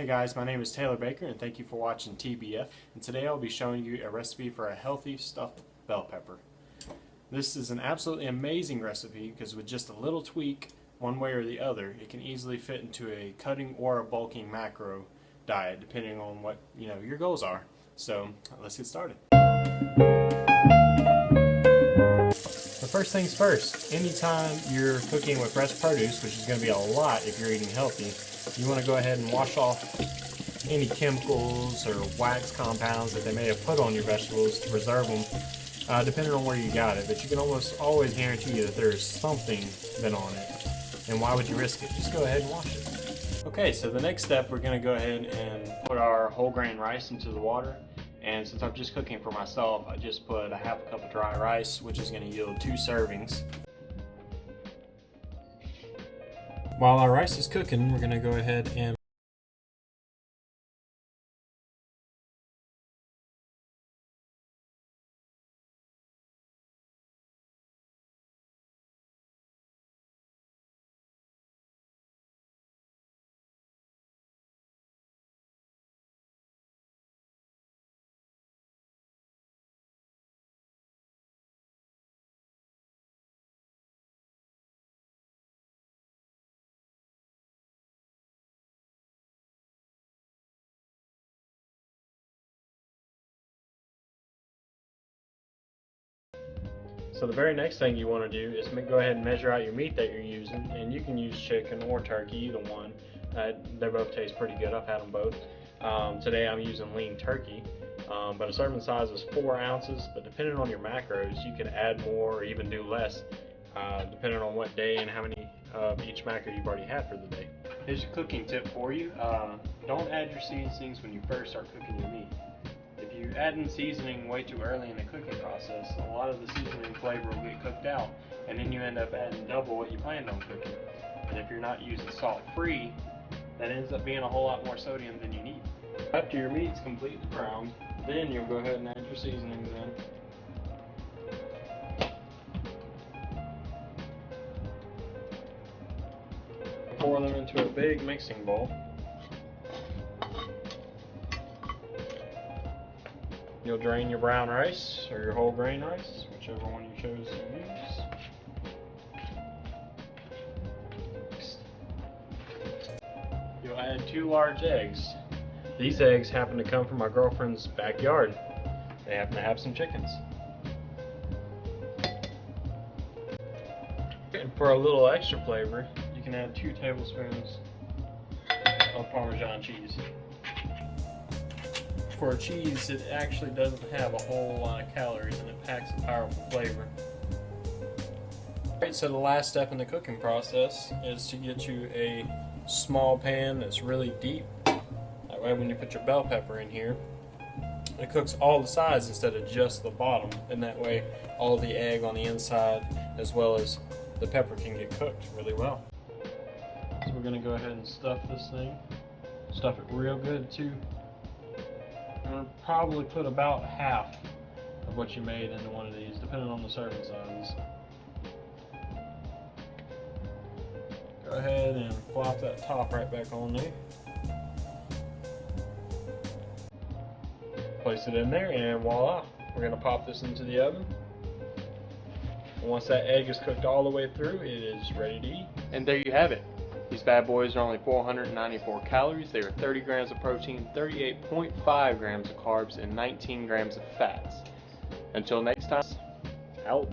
Hey guys, my name is Taylor Baker and thank you for watching TBF, and today I'll be showing you a recipe for a healthy stuffed bell pepper. This is an absolutely amazing recipe because with just a little tweak one way or the other, it can easily fit into a cutting or a bulking macro diet depending on what your goals are. So let's get started. The first things first, anytime you're cooking with fresh produce, which is going to be a lot if you're eating healthy, you want to go ahead and wash off any chemicals or wax compounds that they may have put on your vegetables to preserve them, depending on where you got it. But you can almost always guarantee that there's something been on it. And why would you risk it? Just go ahead and wash it. Okay, so the next step, we're going to go ahead and put our whole grain rice into the water. And since I'm just cooking for myself, I just put a half a cup of dry rice, which is going to yield 2 servings. While our rice is cooking, we're going to go ahead and so the very next thing you want to do is go ahead and measure out your meat that you're using, and you can use chicken or turkey, either one. They both taste pretty good. I've had them both. Today I'm using lean turkey, but a serving size is 4 ounces, but depending on your macros, you can add more or even do less, depending on what day and how many of each macro you've already had for the day. Here's your cooking tip for you. Don't add your seasonings when you first start cooking your meat. If you add in seasoning way too early in the cooking process, a lot of the seasoning flavor will get cooked out, and then you end up adding double what you planned on cooking. And if you're not using salt-free, that ends up being a whole lot more sodium than you need. After your meat's completely browned, then you'll go ahead and add your seasonings in. Pour them into a big mixing bowl. You'll drain your brown rice or your whole grain rice, whichever one you chose to use. You'll add 2 large eggs. These eggs happen to come from my girlfriend's backyard. They happen to have some chickens. And for a little extra flavor, you can add 2 tablespoons of Parmesan cheese. For a cheese, it actually doesn't have a whole lot of calories and it packs a powerful flavor. Alright, so the last step in the cooking process is to get you a small pan that's really deep. That way when you put your bell pepper in here, it cooks all the sides instead of just the bottom, and that way all the egg on the inside as well as the pepper can get cooked really well. So we're going to go ahead and stuff this thing. Stuff it real good too. I'm going to probably put about half of what you made into one of these, depending on the serving sizes. Go ahead and flop that top right back on there. Place it in there and voila, we're going to pop this into the oven. And once that egg is cooked all the way through, it is ready to eat. And there you have it. These bad boys are only 494 calories. They are 30 grams of protein, 38.5 grams of carbs, and 19 grams of fats. Until next time, out.